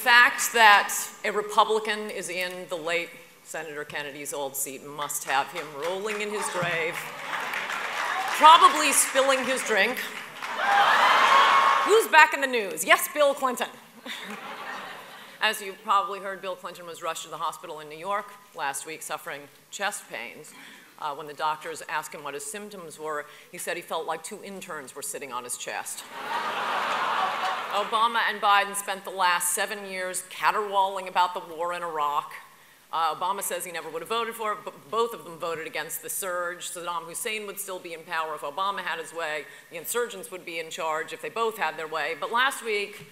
fact that a Republican is in the late Senator Kennedy's old seat must have him rolling in his grave, probably spilling his drink. Who's back in the news? Yes, Bill Clinton. As you probably heard, Bill Clinton was rushed to the hospital in New York last week suffering chest pains. When the doctors asked him what his symptoms were, he said he felt like 2 interns were sitting on his chest. Obama and Biden spent the last 7 years caterwauling about the war in Iraq. Obama says he never would have voted for it, but both of them voted against the surge. Saddam Hussein would still be in power if Obama had his way. The insurgents would be in charge if they both had their way. But last week,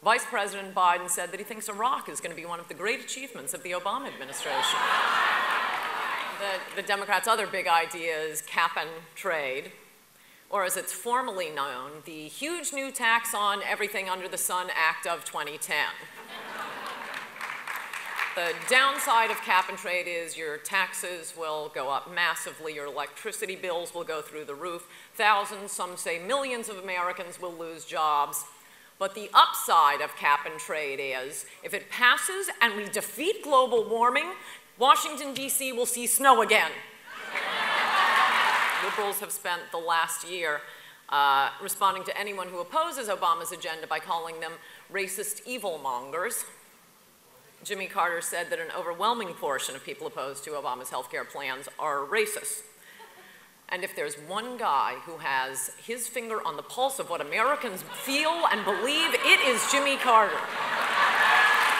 Vice President Biden said that he thinks Iraq is going to be one of the great achievements of the Obama administration. The Democrats' other big idea is cap and trade, or as it's formally known, the huge new tax on everything under the sun Act of 2010. The downside of cap and trade is your taxes will go up massively, your electricity bills will go through the roof, thousands, some say millions of Americans will lose jobs. But the upside of cap and trade is, if it passes and we defeat global warming, Washington, D.C. will see snow again. Liberals have spent the last year responding to anyone who opposes Obama's agenda by calling them racist evilmongers. Jimmy Carter said that an overwhelming portion of people opposed to Obama's health care plans are racist. And if there's one guy who has his finger on the pulse of what Americans feel and believe, it is Jimmy Carter.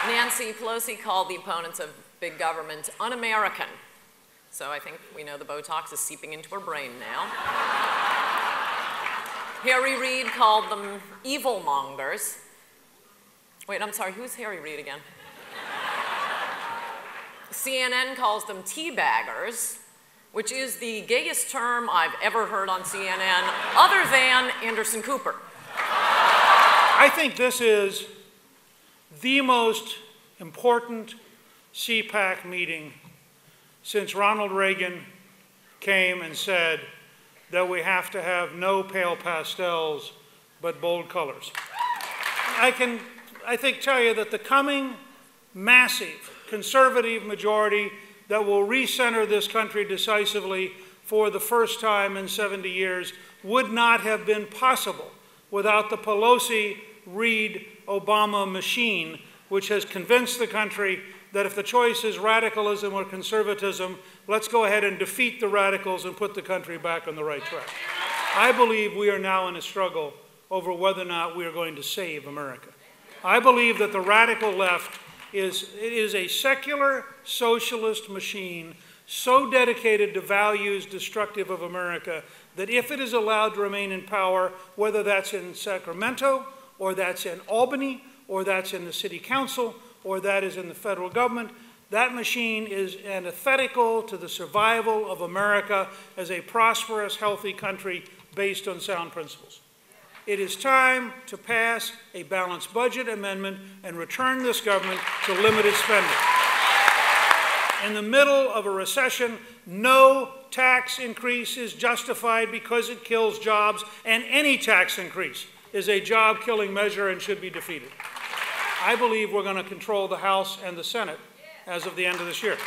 Nancy Pelosi called the opponents of big government un-American. So I think we know the Botox is seeping into her brain now. Harry Reid called them evilmongers. Wait, I'm sorry, who's Harry Reid again? CNN calls them teabaggers, which is the gayest term I've ever heard on CNN, other than Anderson Cooper. I think this is the most important CPAC meeting since Ronald Reagan came and said that we have to have no pale pastels but bold colors. I can, tell you that the coming massive conservative majority that will recenter this country decisively for the first time in 70 years would not have been possible without the Pelosi-Reid-Obama machine, which has convinced the country that if the choice is radicalism or conservatism, let's go ahead and defeat the radicals and put the country back on the right track. I believe we are now in a struggle over whether or not we are going to save America. I believe that the radical left is a secular socialist machine so dedicated to values destructive of America that if it is allowed to remain in power, whether that's in Sacramento, or that's in Albany, or that's in the city council, or that is in the federal government, that machine is antithetical to the survival of America as a prosperous, healthy country based on sound principles. It is time to pass a balanced budget amendment and return this government to limited spending. In the middle of a recession, no tax increase is justified because it kills jobs, and any tax increase is a job-killing measure and should be defeated. I believe we're going to control the House and the Senate as of the end of this year.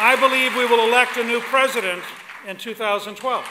I believe we will elect a new president in 2012.